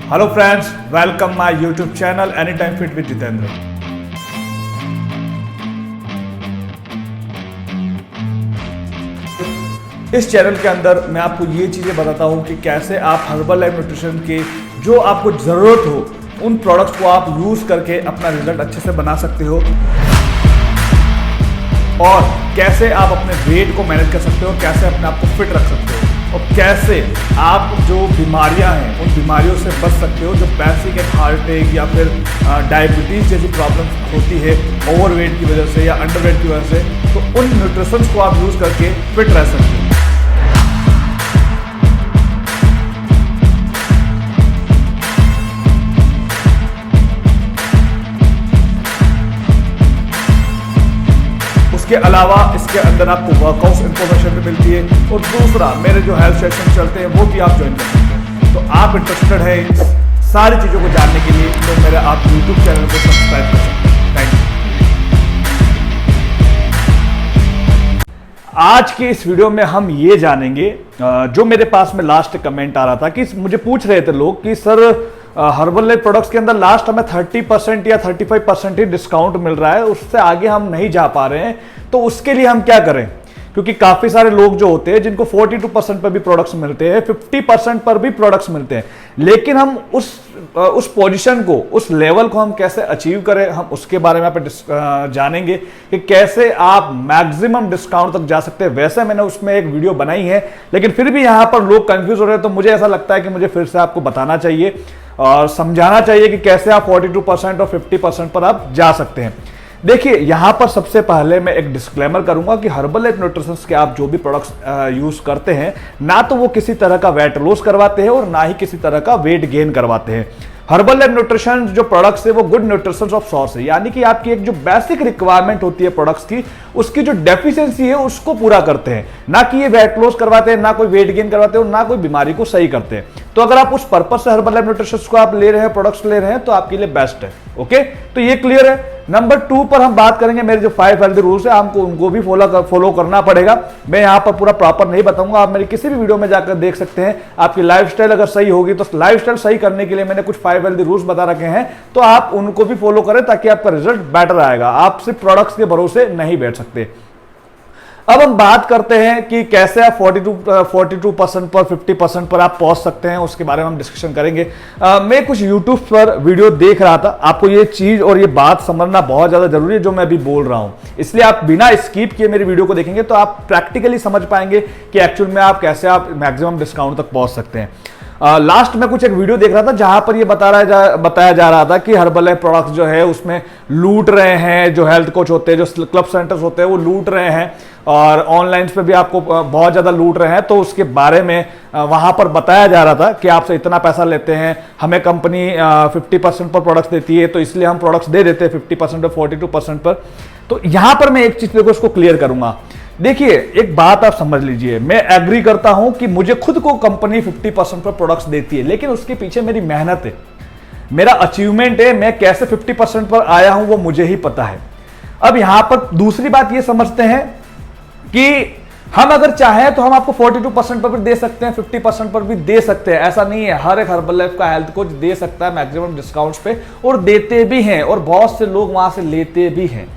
Hello friends, welcome my YouTube channel any time fit with Jitendra. इस channel के अंदर मैं आपको ये चीज़ें बताता हूँ कि कैसे आप हर्बल लाइफ न्यूट्रिशन के जो आपको ज़रूरत हो उन प्रोडक्ट्स को आप यूज़ करके अपना रिजल्ट अच्छे से बना सकते हो और कैसे आप अपने वेट को मैनेज कर सकते हो, कैसे अपने आप को फिट रख सकते हो और कैसे आप जो बीमारियां हैं उन बीमारियों से बच सकते हो जो बेसिक एक हार्ट अटैक या फिर डायबिटीज़ जैसी प्रॉब्लम होती है ओवरवेट की वजह से या अंडरवेट की वजह से। तो उन न्यूट्रिशंस को आप यूज़ करके फिट रह सकते हो। इसके अलावा इसके अंदर आपको वर्कआउट इन्फॉर्मेशन भी मिलती है और दूसरा मेरे जो हेल्थ सेशन चलते हैं वो भी आप ज्वाइन कर सकते हैं। तो आप इंटरेस्टेड है इन सारी चीज़ों को जानने के लिए तो मेरे आप यूट्यूब चैनल को सब्सक्राइब कर सकते हैं। Thank you. आज की इस वीडियो में हम ये जानेंगे, जो मेरे पास में लास्ट कमेंट आ रहा था कि मुझे पूछ रहे थे लोग कि सर हर्बल लाइफ प्रोडक्ट्स के अंदर लास्ट हमें 30% या 35% ही डिस्काउंट मिल रहा है, उससे आगे हम नहीं जा पा रहे हैं, तो उसके लिए हम क्या करें? क्योंकि काफी सारे लोग जो होते हैं जिनको 42% पर भी प्रोडक्ट्स मिलते हैं, 50% पर भी प्रोडक्ट्स मिलते हैं, लेकिन हम उस पोजीशन को, उस लेवल को हम कैसे अचीव करें, हम उसके बारे में आप जानेंगे कि कैसे आप मैक्सिमम डिस्काउंट तक जा सकते हैं। वैसे मैंने उसमें एक वीडियो बनाई है, लेकिन फिर भी यहां पर लोग कंफ्यूज हो रहे हैं, तो मुझे ऐसा लगता है कि मुझे फिर से आपको बताना चाहिए और समझाना चाहिए कि कैसे आप 42% और 50% पर आप जा सकते हैं। देखिए, यहां पर सबसे पहले मैं एक डिस्क्लेमर करूंगा कि हर्बल लाइफ न्यूट्रिशंस के आप जो भी प्रोडक्ट्स यूज करते हैं, ना तो वो किसी तरह का वेट लॉस करवाते हैं और ना ही किसी तरह का वेट गेन करवाते हैं। हर्बल लाइफ न्यूट्रिशन जो प्रोडक्ट्स है वो गुड न्यूट्रिशन ऑफ सोर्स है, यानी कि आपकी एक जो बेसिक रिक्वायरमेंट होती है प्रोडक्ट्स की, उसकी जो डेफिशिएंसी है उसको पूरा करते हैं, ना कि ये वेट लॉस करवाते हैं, ना कोई वेट गेन करवाते हैं और ना कोई बीमारी को सही करते हैं। तो अगर आप उस पर्पस से हर्बल लाइफ न्यूट्रिशन को आप ले रहे हैं, प्रोडक्ट्स ले रहे हैं, तो आपके लिए बेस्ट है। ओके, तो ये क्लियर है। नंबर 2 पर हम बात करेंगे, मेरे जो 5 हेल्दी रूल्स है हमको उनको भी फॉलो करना पड़ेगा। मैं यहां पर पूरा प्रॉपर नहीं बताऊंगा, आप मेरी किसी भी वीडियो में जाकर देख सकते हैं। आपकी लाइफस्टाइल अगर सही होगी तो लाइफस्टाइल सही करने के लिए मैंने कुछ 5 हेल्दी रूल्स बता रखे हैं, तो आप उनको भी फॉलो करें ताकि आपका रिजल्ट बेटर आएगा। आप सिर्फ प्रोडक्ट्स के भरोसे नहीं बैठ सकते। अब हम बात करते हैं कि कैसे आप 42% पर 50% पर आप पहुंच सकते हैं, उसके बारे में हम डिस्कशन करेंगे। मैं कुछ YouTube पर वीडियो देख रहा था, आपको ये चीज और ये बात समझना बहुत ज्यादा जरूरी है जो मैं अभी बोल रहा हूं, इसलिए आप बिना स्किप किए मेरी वीडियो को देखेंगे तो आप प्रैक्टिकली समझ पाएंगे कि एक्चुअल में आप कैसे आप मैक्सिमम डिस्काउंट तक पहुंच सकते हैं। लास्ट में कुछ एक वीडियो देख रहा था जहां पर ये बताया जा रहा था कि हर्बल लाइफ प्रोडक्ट्स जो है उसमें लूट रहे हैं, जो हेल्थ कोच होते हैं, जो क्लब सेंटर्स होते हैं वो लूट रहे हैं और ऑनलाइन पे भी आपको बहुत ज्यादा लूट रहे हैं। तो उसके बारे में वहां पर बताया जा रहा था कि आपसे इतना पैसा लेते हैं, हमें कंपनी 50% पर प्रोडक्ट्स देती है, तो इसलिए हम प्रोडक्ट्स दे देते हैं 50% और 42% पर। तो यहां पर मैं एक चीज देखो इसको क्लियर करूंगा। देखिए, एक बात आप समझ लीजिए, मैं एग्री करता हूं कि मुझे खुद को कंपनी 50% पर प्रोडक्ट्स देती है, लेकिन उसके पीछे मेरी मेहनत है, मेरा अचीवमेंट है, मैं कैसे 50% पर आया हूं वो मुझे ही पता है। अब यहां पर दूसरी बात ये समझते हैं कि हम अगर चाहें तो हम आपको 42% पर भी दे सकते हैं, 50% पर भी दे सकते हैं, ऐसा नहीं है। हर एक हर्बल लाइफ का हेल्थ कोच दे सकता है मैक्सिमम डिस्काउंट्स पे और देते भी हैं और बहुत से लोग वहां से लेते भी हैं।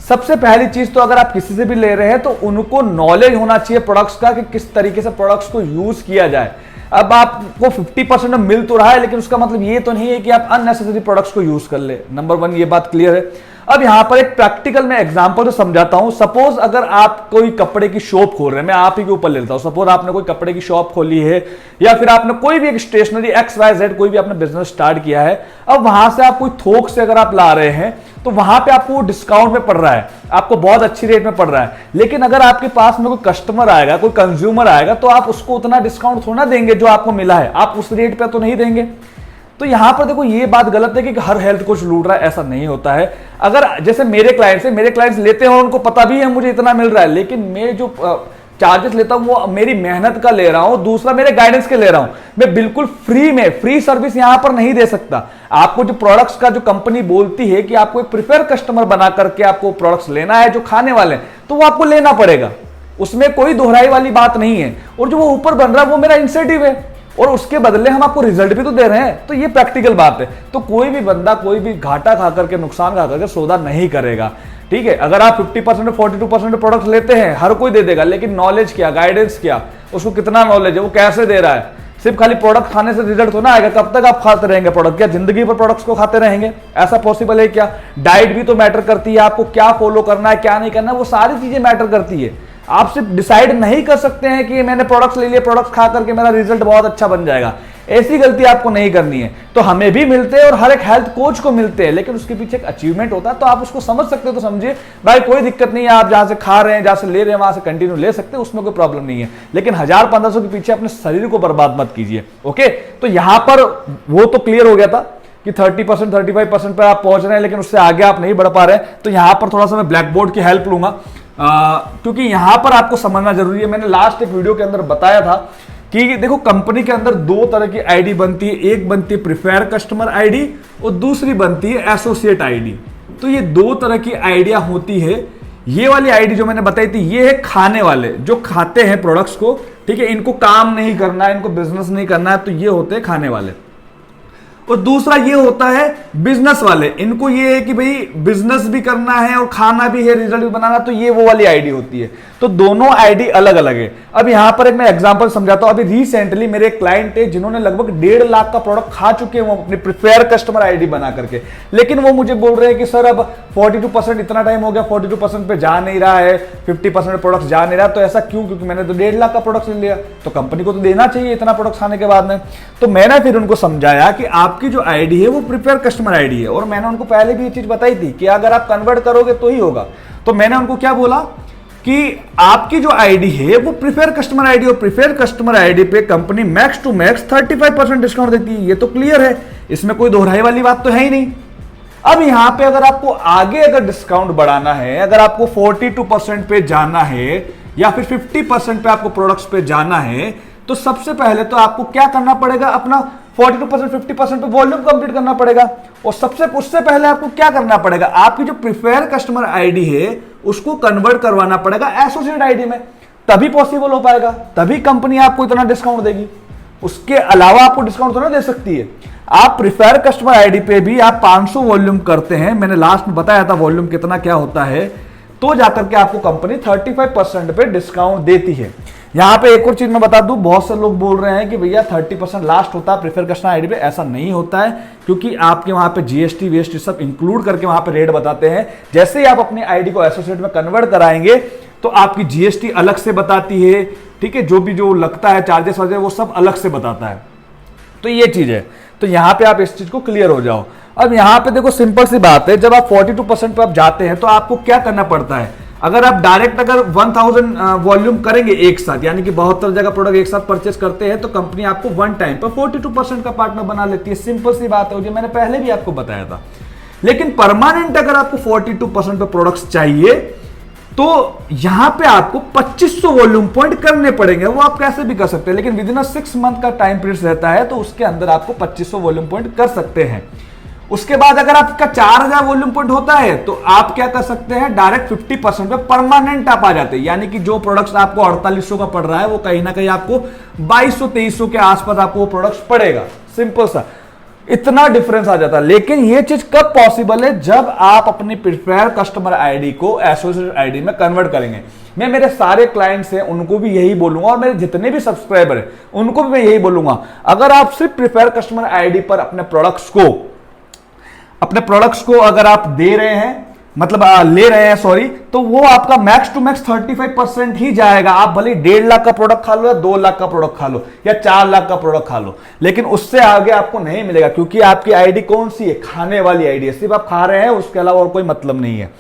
सबसे पहली चीज तो अगर आप किसी से भी ले रहे हैं तो उनको नॉलेज होना चाहिए प्रोडक्ट्स का कि किस तरीके से प्रोडक्ट्स को यूज किया जाए। अब आपको 50% मिल तो रहा है, लेकिन उसका मतलब ये तो नहीं है कि आप अननेसेसरी प्रोडक्ट्स को यूज कर ले। नंबर 1 ये बात क्लियर है। अब यहां पर एक प्रैक्टिकल में एग्जांपल तो समझाता हूं। सपोज अगर आप कोई कपड़े की शॉप खोल रहे हैं, मैं आप ही के ऊपर लेता हूं। सपोज आपने कोई कपड़े की शॉप खोली है या फिर आपने कोई भी एक स्टेशनरी XYZ कोई भी आपने बिजनेस स्टार्ट किया है। अब वहां से आप कोई थोक से अगर आप ला रहे हैं तो वहां पे आपको डिस्काउंट में पड़ रहा है, आपको बहुत अच्छी रेट में पड़ रहा है, लेकिन अगर आपके पास में कोई कस्टमर आएगा, कोई कंज्यूमर आएगा, तो आप उसको उतना डिस्काउंट थोड़ा देंगे जो आपको मिला है, आप उस रेट पे तो नहीं देंगे। तो यहां पर देखो ये बात गलत है कि हर हेल्थ कोच लूट रहा है, ऐसा नहीं होता है। अगर जैसे मेरे क्लाइंट्स लेते हैं और उनको पता भी है मुझे इतना मिल रहा है, लेकिन मैं जो चार्जेस लेता हूं वो मेरी मेहनत का ले रहा हूं, दूसरा मेरे गाइडेंस के ले रहा हूं। मैं बिल्कुल फ्री सर्विस यहां पर नहीं दे सकता। आपको जो प्रोडक्ट्स का जो कंपनी बोलती है कि आपको एक प्रिफर कस्टमर बना करके आपको प्रोडक्ट्स लेना है जो खाने वाले हैं, तो वो आपको लेना पड़ेगा, उसमें कोई दोहराई वाली बात नहीं है। और जो वो ऊपर बन रहा है वो मेरा इंसेंटिव है। और उसके बदले हम आपको रिजल्ट भी तो दे रहे हैं। तो ये प्रैक्टिकल बात है। तो कोई भी बंदा कोई भी घाटा खा करके, नुकसान खा करके सौदा नहीं करेगा, ठीक है। अगर आप 50% 42% प्रोडक्ट लेते हैं, हर कोई दे देगा, लेकिन नॉलेज क्या, गाइडेंस क्या, उसको कितना नॉलेज है, वो कैसे दे रहा है। सिर्फ खाली प्रोडक्ट खाने से रिजल्ट तो ना आएगा। कब तक आप खाते रहेंगे प्रोडक्ट? क्या जिंदगी भर प्रोडक्ट्स को खाते रहेंगे? ऐसा पॉसिबल है क्या? डाइट भी तो मैटर करती है, आपको क्या फॉलो करना है, क्या नहीं करना है, वो सारी चीजें मैटर करती है। आप सिर्फ डिसाइड नहीं कर सकते हैं कि मैंने प्रोडक्ट्स ले लिए, प्रोडक्ट्स खा करके मेरा रिजल्ट बहुत अच्छा बन जाएगा। ऐसी गलती आपको नहीं करनी है। तो हमें भी मिलते हैं और हर एक हेल्थ कोच को मिलते हैं, लेकिन उसके पीछे एक अचीवमेंट होता है। तो आप उसको समझ सकते हो तो समझिए, भाई कोई दिक्कत नहीं है, आप जहां से खा रहे हैं, जहां से ले रहे हैं, वहां से कंटिन्यू ले सकते हैं, उसमें कोई प्रॉब्लम नहीं है। लेकिन 1000-1500 के पीछे अपने शरीर को बर्बाद मत कीजिए। ओके, तो यहां पर वो तो क्लियर हो गया था कि 30% 35% पर आप पहुंच रहे हैं, लेकिन उससे आगे आप नहीं बढ़ पा रहे हैं। तो यहां पर थोड़ा सा मैं ब्लैक बोर्ड की हेल्प लूंगा, क्योंकि यहां पर आपको समझना जरूरी है। मैंने लास्ट एक वीडियो के अंदर बताया था कि देखो, कंपनी के अंदर दो तरह की आईडी बनती है। एक बनती है प्रिफेयर कस्टमर आईडी और दूसरी बनती है एसोसिएट आईडी। तो ये दो तरह की आइडिया होती है। ये वाली आईडी जो मैंने बताई थी, ये है खाने वाले, जो खाते हैं प्रोडक्ट्स को, ठीक है। इनको काम नहीं करना है, इनको बिजनेस नहीं करना है, तो ये होते हैं खाने वाले। और दूसरा ये होता है बिजनेस वाले। इनको ये है कि भाई बिजनेस भी करना है और खाना भी है, रिजल्ट भी बनाना, तो ये वो वाली आईडी होती है। तो दोनों आईडी अलग अलग है। अब यहां पर एक मैं एग्जांपल समझाता हूं। अभी रिसेंटली मेरे एक क्लाइंट है जिन्होंने लगभग 1.5 लाख का प्रोडक्ट खा चुके हैं वो अपने प्रिफेयर कस्टमर आईडी बना करके। लेकिन वो मुझे बोल रहे हैं कि सर अब 42% इतना टाइम हो गया, 42% पे जा नहीं रहा है, 50% प्रोडक्ट जा नहीं रहा। तो ऐसा क्यों? क्योंकि मैंने तो 1.5 लाख का प्रोडक्ट ले लिया, तो कंपनी को तो देना चाहिए इतना प्रोडक्ट खाने के बाद में। तो मैंने फिर उनको समझाया कि आपकी जो आईडी है वो प्रिफेयर कस्टमर आईडी है। और मैंने उनको पहले भी ये चीज बताई थी कि अगर आप कन्वर्ट करोगे तो ही होगा। तो मैंने उनको क्या बोला कि आपकी जो आईडी है वो प्रिफेयर कस्टमर आईडी, और प्रिफेयर कस्टमर आईडी पे company max to max 35% discount देती है। ये तो क्लियर है, इसमें कोई दोहराई वाली बात तो है ही नहीं। अब यहां पे अगर आपको आगे अगर डिस्काउंट बढ़ाना है, अगर आपको 42% पे जाना है या फिर 50% पे आपको प्रोडक्ट्स पे जाना है, तो सबसे पहले तो आपको क्या करना पड़ेगा? अपना 42% 50% पे वॉल्यूम कंप्लीट करना पड़ेगा। और उससे पहले आपको क्या करना पड़ेगा? आपकी जो प्रिफेयर कस्टमर आईडी है उसको कन्वर्ट करवाना पड़ेगा एसोसिएट आईडी में, तभी पॉसिबल हो पाएगा, तभी कंपनी आपको इतना डिस्काउंट देगी। उसके अलावा आपको डिस्काउंट तो ना दे सकती है। आप प्रिफेयर कस्टमर आईडी पे भी आप 500 वॉल्यूम करते हैं, मैंने लास्ट में बताया था वॉल्यूम कितना क्या होता है, तो जाकर के आपको कंपनी 35% पे डिस्काउंट देती है। यहां पे एक और चीज मैं बता दूं, बहुत से लोग बोल रहे हैं कि भैया 30% लास्ट होता है प्रेफर कस्टमर आईडी पे। ऐसा नहीं होता है, क्योंकि आपके वहां पे जीएसटी वीएसटी सब इंक्लूड करके वहां पे रेट बताते हैं। जैसे ही आप अपनी आईडी को एसोसिएट में कन्वर्ट कराएंगे तो आपकी जीएसटी अलग से बताती है, ठीक है। जो लगता है चार्जेस वार्जेस वो सब अलग से बताता है। तो ये चीज है, तो यहां पे आप इस चीज को क्लियर हो जाओ। अब यहां पे देखो सिंपल सी बात है, जब आप 42% पे आप जाते हैं तो आपको क्या करना पड़ता है? अगर आप डायरेक्ट अगर 1000 वॉल्यूम करेंगे एक साथ, यानी कि 72 जगह प्रोडक्ट एक साथ परचेस करते हैं, तो कंपनी आपको वन टाइम पर 42% का पार्टनर बना लेती है। सिंपल सी बात है, जो मैंने पहले भी आपको बताया था। लेकिन परमानेंट अगर आपको 42% पे प्रोडक्ट्स चाहिए तो यहां पे आपको 2500 वॉल्यूम पॉइंट करने पड़ेंगे। वो आप कैसे भी कर सकते हैं, लेकिन विद इन 6 मंथ का टाइम पीरियड रहता है, तो उसके अंदर आपको 2500 वॉल्यूम पॉइंट कर सकते हैं। उसके बाद अगर आपका 4000 वॉल्यूम पॉइंट होता है तो आप क्या कर सकते हैं? डायरेक्ट 50% पे परमानेंट आप आ जाते हैं। यानी कि जो प्रोडक्ट्स आपको 4800 का पड़ रहा है वो कहीं ना कहीं आपको 2200-2300 के आसपास आपको वो प्रोडक्ट्स पड़ेगा। सिंपल सा इतना डिफरेंस आ जाता है। लेकिन ये चीज कब पॉसिबल है? जब आप अपनी प्रिफेयर कस्टमर आईडी को एसोसिएट आईडी में कन्वर्ट करेंगे। मैं मेरे सारे क्लाइंट्स हैं उनको भी यही बोलूंगा, और मेरे जितने भी सब्सक्राइबर हैं उनको भी मैं यही बोलूंगा, अगर आप सिर्फ प्रिफेयर कस्टमर आईडी पर अपने प्रोडक्ट्स को अगर आप दे रहे हैं, मतलब ले रहे हैं सॉरी, तो वो आपका मैक्स टू मैक्स 35% ही जाएगा। आप भले 1.5 लाख का प्रोडक्ट खा लो या 2 लाख का प्रोडक्ट खा लो या 4 लाख का प्रोडक्ट खा लो, लेकिन उससे आगे आपको नहीं मिलेगा। क्योंकि आपकी आईडी कौन सी है? खाने वाली आईडी है। सिर्फ आप खा रहे हैं, उसके अलावा और कोई मतलब नहीं है।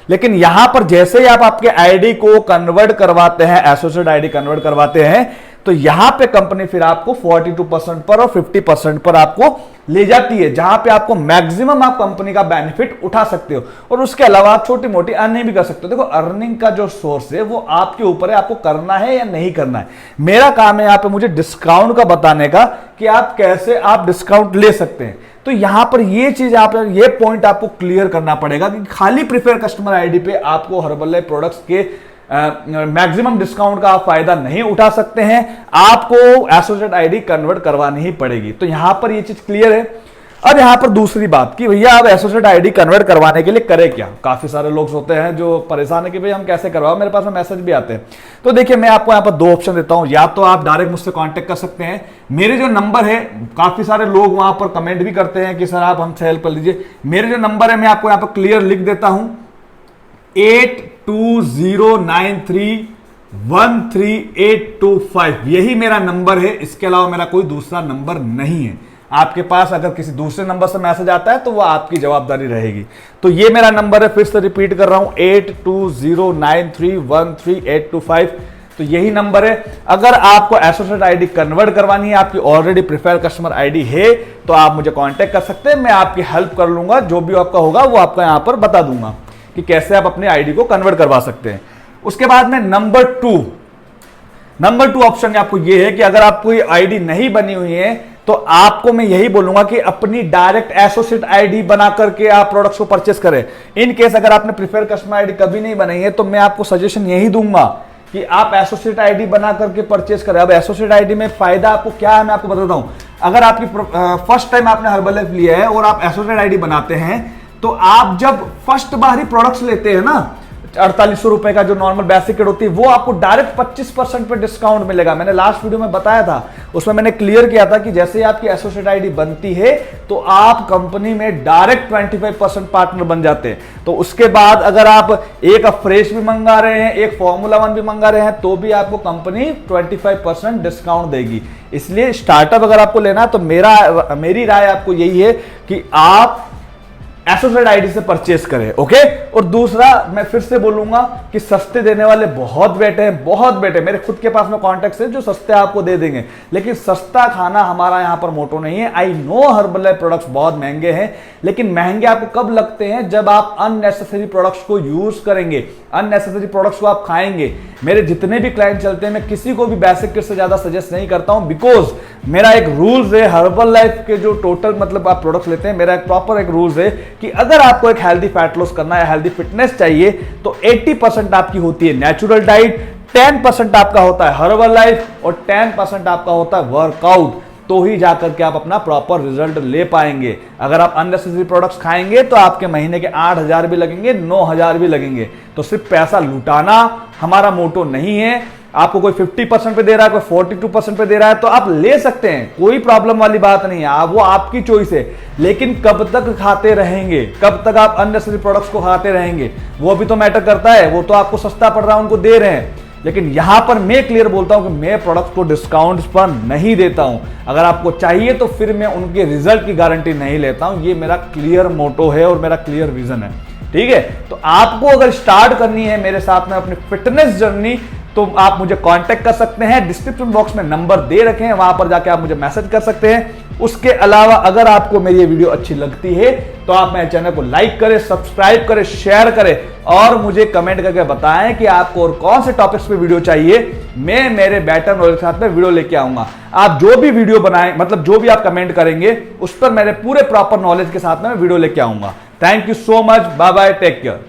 लेकिन यहां पर जैसे ही आप आपके आईडी को कन्वर्ट करवाते हैं, एसोसिएट आईडी कन्वर्ट करवाते हैं, तो यहां पे कंपनी फिर आपको 42% पर और 50% पर आपको ले जाती है, जहां पे आपको मैक्सिमम आप कंपनी का बेनिफिट उठा सकते हो। और उसके अलावा आप छोटी मोटी अर्निंग भी कर सकते हो। देखो, अर्निंग का जो सोर्स है वो आपके ऊपर है, आपको करना है या नहीं करना है। मेरा काम है यहाँ पे मुझे डिस्काउंट का बताने का कि आप कैसे आप डिस्काउंट ले सकते हैं। तो यहां पर ये चीज ये पॉइंट आपको क्लियर करना पड़ेगा कि खाली प्रिफेयर कस्टमर आईडी पे आपको हर्बल लाइफ प्रोडक्ट्स के मैक्सिमम डिस्काउंट का आप फायदा नहीं उठा सकते हैं, आपको एसोसिएट आईडी कन्वर्ट करवानी ही पड़ेगी। तो यहां पर ये चीज क्लियर है। अब यहां पर दूसरी बात कि भैया आप एसोसिएट आईडी कन्वर्ट करवाने के लिए करें क्या। काफी सारे लोग होते हैं जो परेशान है कि भाई हम कैसे करवाओ, मेरे पास में मैसेज भी आते हैं। तो देखिए मैं आपको यहां पर दो ऑप्शन देता हूं, या तो आप डायरेक्ट मुझसे कांटेक्ट कर सकते हैं, मेरे जो नंबर है, काफी सारे लोग वहां पर कमेंट भी करते हैं कि सर आप हमसे हेल्प कर लीजिए। मेरे जो नंबर है मैं आपको यहां पर क्लियर लिख देता हूं, 8209313825, यही मेरा नंबर है, इसके अलावा मेरा कोई दूसरा नंबर नहीं है। आपके पास अगर किसी दूसरे नंबर से मैसेज आता है तो वो आपकी जवाबदारी रहेगी। तो ये मेरा नंबर है, फिर से रिपीट कर रहा हूं, 8209313825, तो यही नंबर है। अगर आपको एसोसिएट आईडी कन्वर्ट करवानी है, आपकी ऑलरेडी प्रिफर कस्टमर आईडी है, तो आप मुझे कांटेक्ट कर सकते हैं, मैं आपकी हेल्प कर लूंगा। जो भी आपका होगा वो आपका यहां पर बता दूंगा कि कैसे आप अपनी आईडी को कन्वर्ट करवा सकते हैं। उसके बाद में नंबर टू ऑप्शन आपको ये है कि अगर आपको आईडी नहीं बनी हुई है तो आपको मैं यही बोलूंगा कि अपनी डायरेक्ट एसोसिएट आईडी बना करके आप प्रोडक्ट्स को परचेस करें। इन केस अगर आपने प्रिफर कस्टमर आईडी कभी नहीं बनाई है तो मैं आपको सजेशन यही दूंगा कि आप एसोसिएट आईडी बना करके परचेस करें। अब एसोसिएट आईडी में फायदा आपको क्या है मैं आपको बताता हूं। अगर आपकी फर्स्ट टाइम आपने हर्बललाइफ लिया है और आप एसोसिएट आईडी बनाते हैं, तो आप जब फर्स्ट बार ही प्रोडक्ट्स लेते हैं ना, 4800 रुपए का जो नॉर्मल बेसिक किट होती है, वो आपको डायरेक्ट 25% पे डिस्काउंट मिलेगा। मैंने लास्ट वीडियो में बताया था, उसमें मैंने क्लियर किया था कि जैसे आपकी एसोसिएट आईडी बनती है तो आप कंपनी में डायरेक्ट 25% पार्टनर बन जाते हैं। तो उसके बाद अगर आप एक फ्रेश भी मंगा रहे हैं, एक फॉर्मूला 1 भी मंगा रहे हैं, तो भी आपको कंपनी 25% डिस्काउंट देगी। इसलिए स्टार्टअप अगर आपको लेना है तो मेरी राय आपको यही है कि आप एसोसिएट आईडी से परचेस करें, ओके। और दूसरा मैं फिर से बोलूंगा कि सस्ते देने वाले बहुत बैठे हैं, बहुत बैठे। मेरे खुद के पास में कॉन्टेक्ट है जो सस्ते आपको दे देंगे, लेकिन सस्ता खाना हमारा यहां पर मोटो नहीं है। आई नो हर्बललाइफ प्रोडक्ट्स बहुत महंगे हैं, लेकिन महंगे आपको कब लगते हैं जब आप अननेसेसरी प्रोडक्ट्स को यूज करेंगे, अननेसेसरी प्रोडक्ट्स को आप खाएंगे। मेरे जितने भी क्लाइंट चलते हैं मैं किसी को भी बेसिक किट से ज्यादा सजेस्ट नहीं करता हूं, बिकॉज मेरा एक रूल्स है हर्बललाइफ के जो टोटल मतलब आप प्रोडक्ट्स लेते हैं, मेरा एक प्रॉपर एक रूल्स है कि अगर आपको एक हेल्दी फैट लॉस करना है, हेल्दी फिटनेस चाहिए, तो 80% आपकी होती है नेचुरल डाइट, 10% आपका होता है हर्बललाइफ और 10% आपका होता है वर्कआउट। तो ही जाकर के आप अपना प्रॉपर रिजल्ट ले पाएंगे। अगर आप अननेसेसरी प्रोडक्ट्स खाएंगे तो आपके महीने के 8000 भी लगेंगे, 9000 भी लगेंगे। तो सिर्फ पैसा लुटाना हमारा मोटो नहीं है। आपको कोई 50% पे दे रहा है, कोई 42% पे दे रहा है, तो आप ले सकते हैं, कोई प्रॉब्लम वाली बात नहीं है, वो आपकी चॉइस है। लेकिन कब तक खाते रहेंगे, कब तक आप अननेसेसरी प्रोडक्ट्स को खाते रहेंगे, वो भी तो मैटर करता है। वो तो आपको सस्ता पड़ रहा है, उनको दे रहे हैं, लेकिन यहां पर मैं क्लियर बोलता हूं कि मैं प्रोडक्ट्स को डिस्काउंट्स पर नहीं देता हूं। अगर आपको चाहिए तो फिर मैं उनके रिजल्ट की गारंटी नहीं लेता हूं। ये मेरा क्लियर मोटो है और मेरा क्लियर विजन है, ठीक है। तो आपको अगर स्टार्ट करनी है मेरे साथ में अपनी फिटनेस जर्नी, तो आप मुझे कांटेक्ट कर सकते हैं। डिस्क्रिप्शन बॉक्स में नंबर दे रखे हैं, वहां पर जाके आप मुझे मैसेज कर सकते हैं। उसके अलावा अगर आपको मेरी ये वीडियो अच्छी लगती है तो आप मेरे चैनल को लाइक करें, सब्सक्राइब करें, शेयर करें और मुझे कमेंट करके बताएं कि आपको और कौन से टॉपिक्स पे वीडियो चाहिए। मैं मेरे बेटर नॉलेज के साथ में वीडियो लेके आऊंगा। आप जो भी वीडियो बनाएं, मतलब जो भी आप कमेंट करेंगे उस पर मेरे पूरे प्रॉपर नॉलेज के साथ में वीडियो लेके आऊंगा। Thank you so much, bye bye, take care.